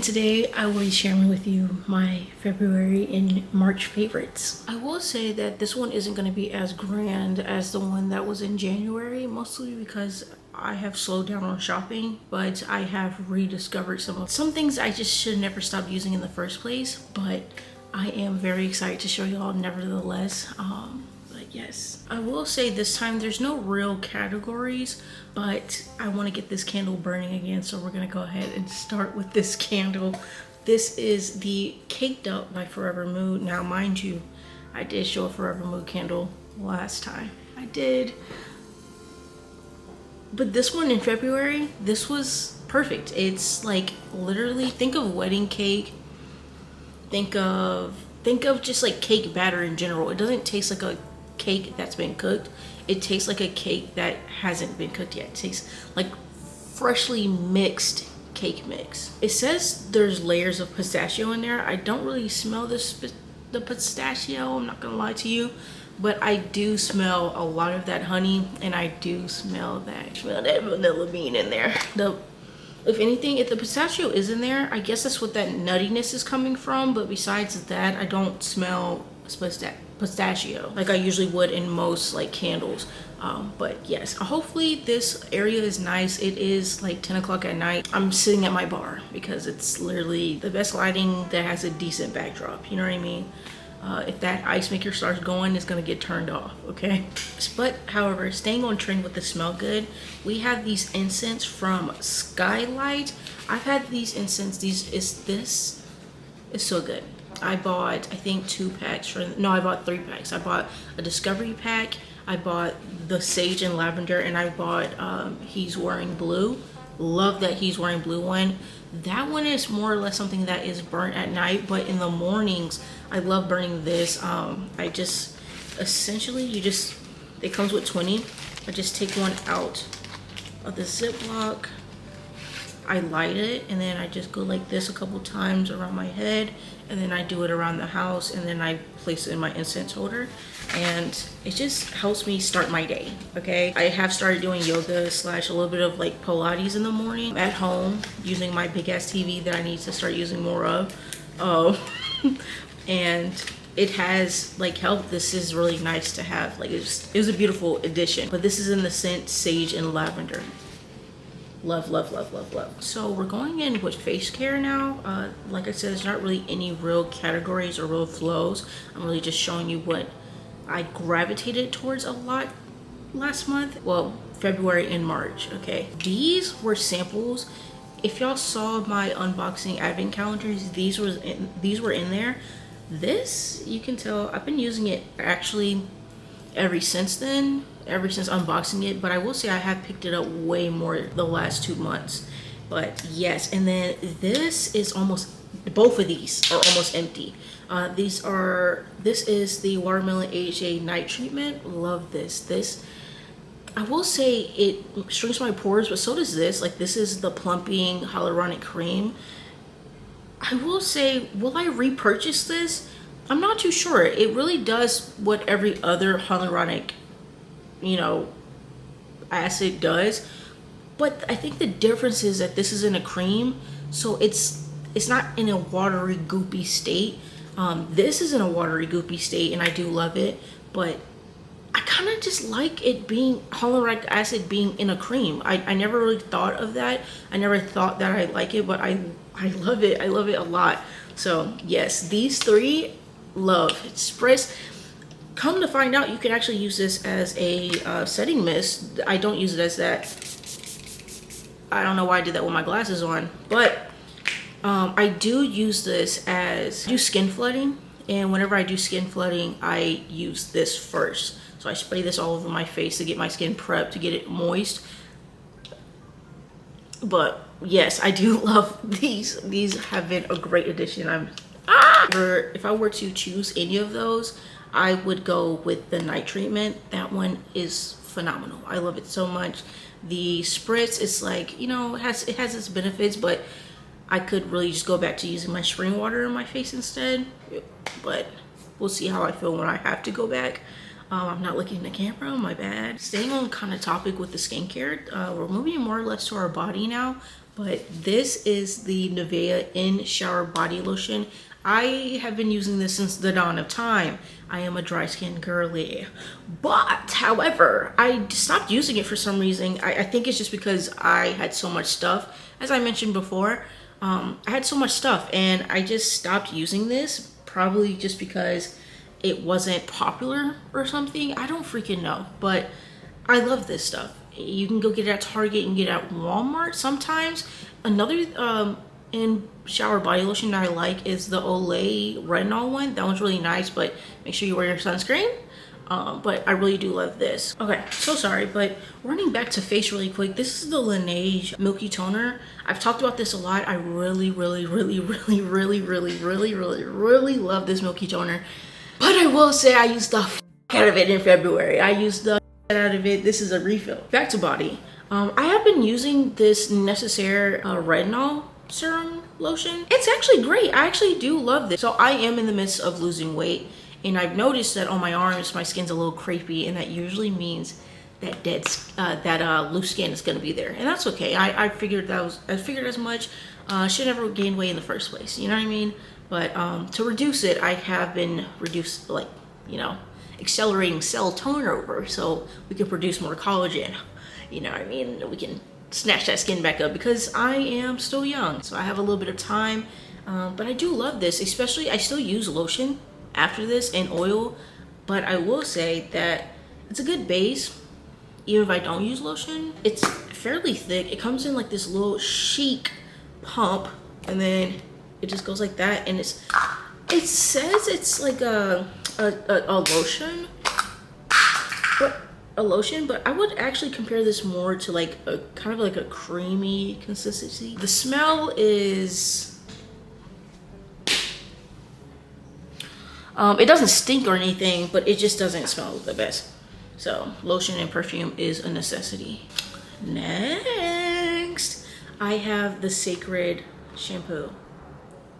and today I will be sharing with you my February and March favorites. I will say that this one isn't going to be as grand as the one that was in January, mostly because I have slowed down on shopping, but I have rediscovered some things I just should never stop using in the first place, but I am very excited to show y'all nevertheless. But yes, I will say this time there's no real categories, but I want to get this candle burning again, so we're gonna go ahead and start with this candle. This is the Caked Up by Forever Mood. Now mind you, I did show a Forever Mood candle last time. I did. But this one in February, this was perfect. It's like literally, think of wedding cake. Think of just like cake batter in general. It doesn't taste like a cake that's been cooked. It tastes like a cake that hasn't been cooked yet. It tastes like freshly mixed cake mix. It says there's layers of pistachio in there. I don't really smell the pistachio, I'm not gonna lie to you, but I do smell a lot of that honey, and I do smell that vanilla bean in there. If anything, if the pistachio is in there, I guess that's what that nuttiness is coming from, but besides that, I don't smell pistachio like I usually would in most like candles. But yes, hopefully this area is nice. It is like 10 o'clock at night. I'm sitting at my bar because it's literally the best lighting that has a decent backdrop, you know what I mean? If that ice maker starts going, it's gonna get turned off, okay? But however, staying on trend with the smell good, we have these incense from Skylight. I've had these incense. This is so good. I bought, I think, 2 packs I bought 3 packs. I bought a Discovery pack, I bought the Sage and Lavender, and I bought He's Wearing Blue. Love that He's Wearing Blue one. That one is more or less something that is burnt at night, but in the mornings, I love burning this. I just, essentially, it comes with 20. I just take one out of the Ziploc. I light it, and then I just go like this a couple times around my head, and then I do it around the house, and then I place it in my incense holder, and it just helps me start my day, okay? I have started doing yoga / a little bit of like Pilates in the morning at home using my big ass TV that I need to start using more of. And it has like helped. This is really nice to have. Like it was a beautiful addition, but this is in the scent Sage and Lavender. Love, love, love, love, love. So we're going in with face care now. Like I said, there's not really any real categories or real flows. I'm really just showing you what I gravitated towards a lot last month. Well, February and March, okay? These were samples. If y'all saw my unboxing advent calendars, these were in there. This, you can tell, I've been using it actually ever since unboxing it, but I will say I have picked it up way more the last 2 months. But yes, and then this is both of these are almost empty. This is the Watermelon AHA night treatment. Love this. I will say it shrinks my pores, but so does this. Like this is the plumping hyaluronic cream. I will say, will I repurchase this? I'm not too sure. It really does what every other hyaluronic, acid does, but I think the difference is that this is in a cream, so it's not in a watery goopy state. This is in a watery goopy state, and I do love it, but I kind of just like it being hyaluronic acid being in a cream. I never really thought of that. I never thought that I like it, but I love it. I love it a lot. So yes, these 3 love. Spritz. Come to find out, you can actually use this as a setting mist. I don't use it as that. I don't know why I did that with my glasses on, but I do use this as skin flooding, and whenever I do skin flooding, I use this first. So I spray this all over my face to get my skin prepped, to get it moist. But yes, I do love these. These have been a great addition. If I were to choose any of those, I would go with the night treatment. That one is phenomenal. I love it so much. The spritz is like, it has its benefits, but I could really just go back to using my spring water in my face instead. But we'll see how I feel when I have to go back. I'm not looking in the camera, my bad. Staying on kind of topic with the skincare, we're moving more or less to our body now, But this is the NIVEA In Shower Body Lotion. I have been using this since the dawn of time. I am a dry skin girly. But, however, I stopped using it for some reason. I think it's just because I had so much stuff. As I mentioned before, I had so much stuff and I just stopped using this. Probably just because it wasn't popular or something. I don't freaking know. But I love this stuff. You can go get it at Target and get it at Walmart sometimes. Another in shower body lotion that I like is the Olay Retinol one. That one's really nice, but make sure you wear your sunscreen. But I really do love this. Okay, so sorry, but running back to face really quick. This is the Laneige Milky Toner. I've talked about this a lot. I really love this Milky Toner. But I will say I used the f out of it in February. I used the out of it. This is a refill. Back to body. I have been using this Nécessaire Retinol serum lotion. It's actually great. I actually do love this. So I am in the midst of losing weight, and I've noticed that on my arms my skin's a little crepey, and that usually means that loose skin is going to be there, and that's okay. I figured as much. Should never gain weight in the first place, you know what I mean? But to reduce it, I have been accelerating cell turnover so we can produce more collagen, you know what I mean? We can snatch that skin back up because I am still young, so I have a little bit of time. But I do love this, especially I still use lotion after this and oil, but I will say that it's a good base even if I don't use lotion. It's fairly thick. It comes in like this little chic pump, and then it just goes like that, and it says it's like a lotion, but I would actually compare this more to like a kind of like a creamy consistency. The smell is it doesn't stink or anything, but it just doesn't smell the best. So lotion and perfume is a necessity. Next, I have the Cecred shampoo.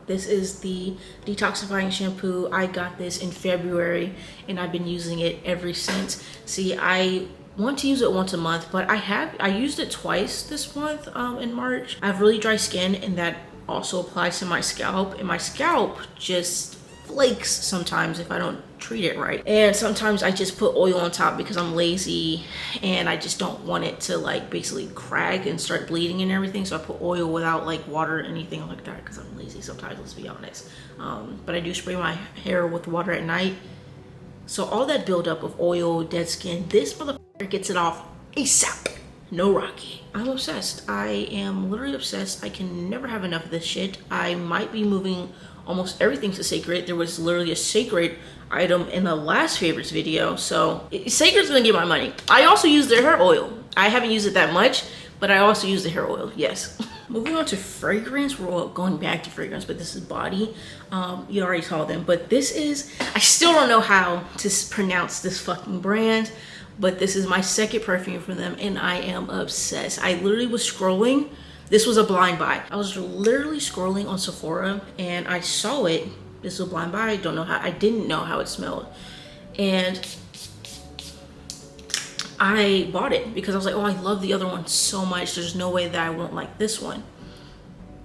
This is the detoxifying shampoo. I got this in February and I've been using it ever since. See, I want to use it once a month, but I used it twice this month in March. I have really dry skin, and that also applies to my scalp, and my scalp just flakes sometimes if I don't treat it right. And sometimes I just put oil on top because I'm lazy and I just don't want it to like basically crack and start bleeding and everything. So I put oil without like water or anything like that because I'm lazy sometimes, let's be honest. But I do spray my hair with water at night. So all that buildup of oil, dead skin, this motherfucker gets it off ASAP. No Rocky. I'm obsessed. I am literally obsessed. I can never have enough of this shit. I might be moving almost everything to Cecred. There was literally a Cecred item in the last favorites video, so Cecred's gonna get my money. I also use their hair oil. I haven't used it that much, but I also use the hair oil, yes. Moving on to fragrance. We're going back to fragrance, but this is body. You already saw them, but this is, I still don't know how to pronounce this fucking brand, but this is my second perfume from them and I am obsessed. I literally was scrolling. This was a blind buy. I was literally scrolling on Sephora and I saw it. This was a blind buy. I didn't know how it smelled. And I bought it because I was like, oh, I love the other one so much. There's no way that I won't like this one.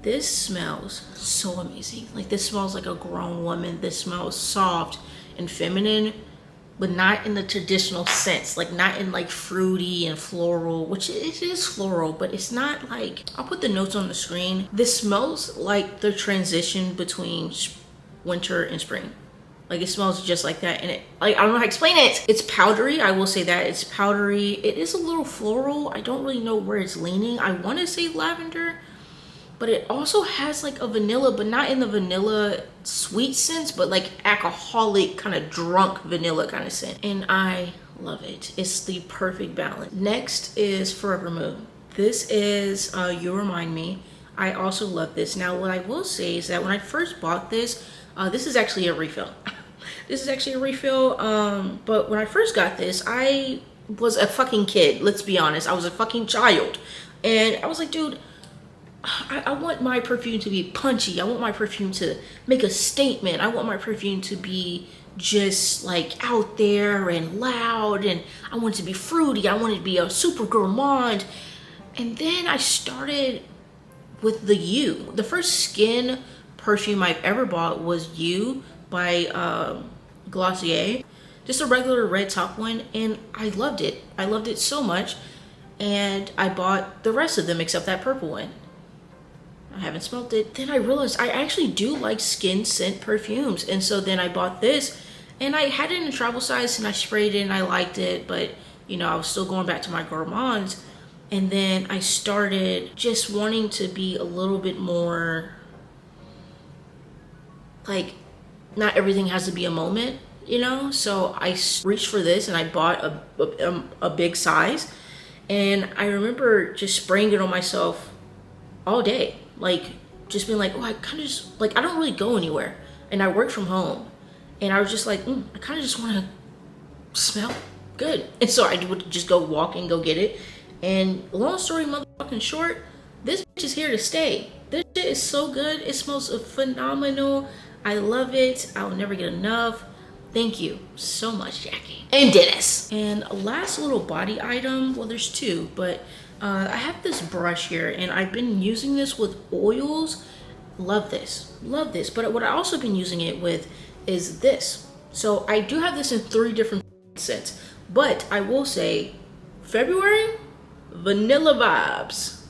This smells so amazing. Like, this smells like a grown woman. This smells soft and feminine, but not in the traditional sense. Like, not in like fruity and floral, which it is floral, but it's not like, I'll put the notes on the screen. This smells like the transition between winter and spring. Like, it smells just like that. And it, like, I don't know how to explain it. It's powdery, I will say that. It's powdery. It is a little floral. I don't really know where it's leaning. I want to say lavender, but it also has like a vanilla, but not in the vanilla sweet sense, but like alcoholic kind of drunk vanilla kind of scent. And I love it. It's the perfect balance. Next is Forever Moon. This is You Remind Me. I also love this. Now, what I will say is that when I first bought this is actually a refill. This is actually a refill, but when I first got this, I was a fucking kid. Let's be honest. I was a fucking child. And I was like, dude, I want my perfume to be punchy. I want my perfume to make a statement. I want my perfume to be just like out there and loud, and I want it to be fruity. I want it to be a super gourmand. And then I started with the You. The first skin perfume I've ever bought was You by Glossier. Just a regular red top one, and I loved it. I loved it so much, and I bought the rest of them except that purple one. I haven't smelled it. Then I realized I actually do like skin scent perfumes, and so then I bought this, and I had it in a travel size, and I sprayed it, and I liked it, but you know, I was still going back to my gourmands, and then I started just wanting to be a little bit more, like, not everything has to be a moment, you know? So I reached for this, and I bought a big size, and I remember just spraying it on myself all day. Like, just being like, oh, I kind of just, like, I don't really go anywhere. And I work from home. And I was just like, I kind of just want to smell good. And so I would just go walk and go get it. And long story motherfucking short, this bitch is here to stay. This shit is so good. It smells phenomenal. I love it. I'll never get enough. Thank you so much, Jackie. And Dennis. And last little body item, well, there's two, but I have this brush here, and I've been using this with oils. Love this, love this. But what I also been using it with is this. So I do have this in 3 different scents, but I will say February, Vanilla Vibes.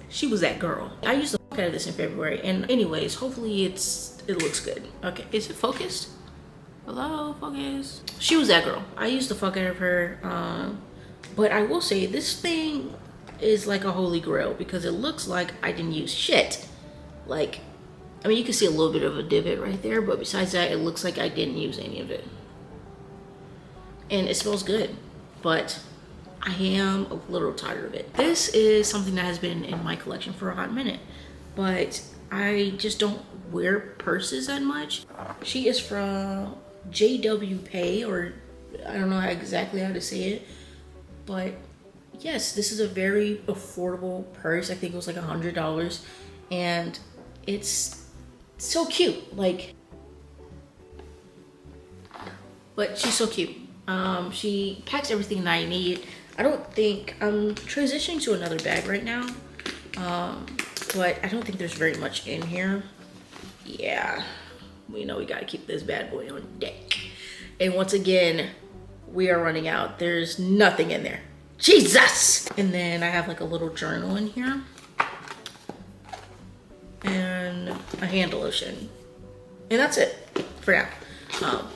She was that girl. I used the fuck out of this in February, and anyways, hopefully it looks good. Okay, is it focused? Hello, focus. She was that girl. I used the fuck out of her. But I will say this thing is like a holy grail because it looks like I didn't use shit. Like, I mean, you can see a little bit of a divot right there, but besides that, it looks like I didn't use any of it. And it smells good, but I am a little tired of it. This is something that has been in my collection for a hot minute, but I just don't wear purses that much. She is from JW Pay, or I don't know exactly how to say it. But yes, this is a very affordable purse. I think it was like $100, and it's so cute. Like, but she's so cute. She packs everything that I need. I don't think I'm transitioning to another bag right now, but I don't think there's very much in here. Yeah, we know we gotta keep this bad boy on deck. And once again, we are running out. There's nothing in there. Jesus! And then I have like a little journal in here. And a hand lotion. And that's it for now.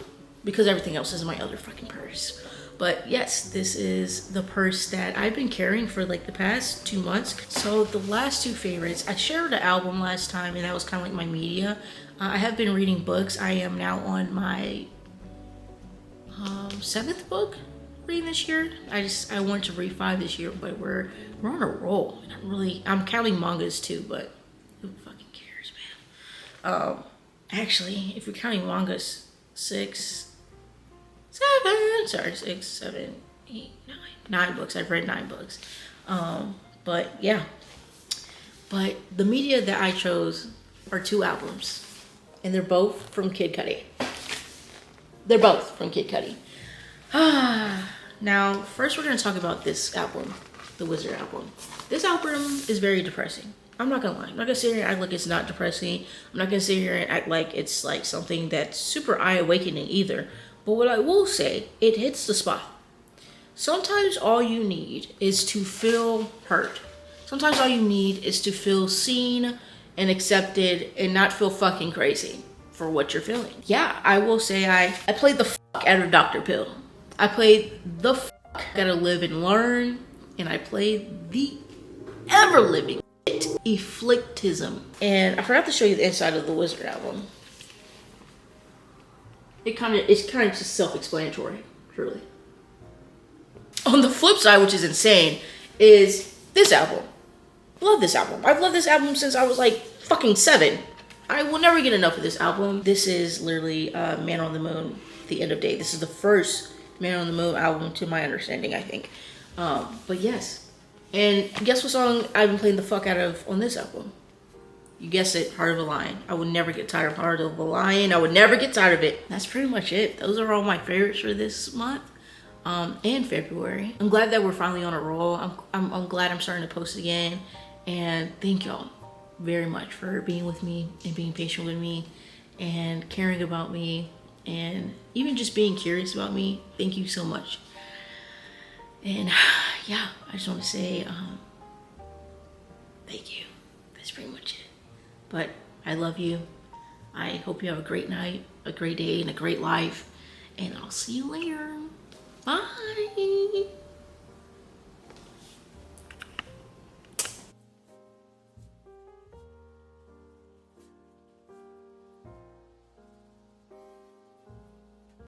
Because everything else is in my other fucking purse. But yes, this is the purse that I've been carrying for like the past 2 months. So the last 2 favorites, I shared an album last time, and that was kind of like my media. I have been reading books. I am now on my 7th book reading this year. I wanted to read 5 this year, but we're on a roll. I'm counting mangas too, but who fucking cares, man? Actually, if you're counting mangas, 6, 7, 8, 9 books. I've read 9 books. But yeah. But the media that I chose are 2 albums, and they're both from Kid Cudi. They're both from Kid Cudi. Now, first we're gonna talk about this album, the WZRD album. This album is very depressing. I'm not gonna lie. I'm not gonna sit here and act like it's not depressing. I'm not gonna sit here and act like it's like something that's super eye-awakening either. But what I will say, it hits the spot. Sometimes all you need is to feel heard. Sometimes all you need is to feel seen and accepted and not feel fucking crazy for what you're feeling. Yeah, I will say I played the fuck out of Dr. Pill. I played the fuck Gotta Live and Learn, and I played the ever-living shit, Afflictism. And I forgot to show you the inside of the WZRD album. It's kind of just self-explanatory, truly. On the flip side, which is insane, is this album. Love this album. I've loved this album since I was like fucking 7. I will never get enough of this album. This is literally Man on the Moon, The End of Day. This is the first Man on the Moon album to my understanding, I think. But yes. And guess what song I've been playing the fuck out of on this album? You guessed it, Heart of a Lion. I would never get tired of Heart of a Lion. I would never get tired of it. That's pretty much it. Those are all my favorites for this month. And February. I'm glad that we're finally on a roll. I'm glad I'm starting to post again. And thank y'all very much for being with me and being patient with me and caring about me and even just being curious about me. Thank you so much. And yeah, I just want to say thank you. That's pretty much it. But I love you. I hope you have a great night, a great day, and a great life. And I'll see you later. Bye.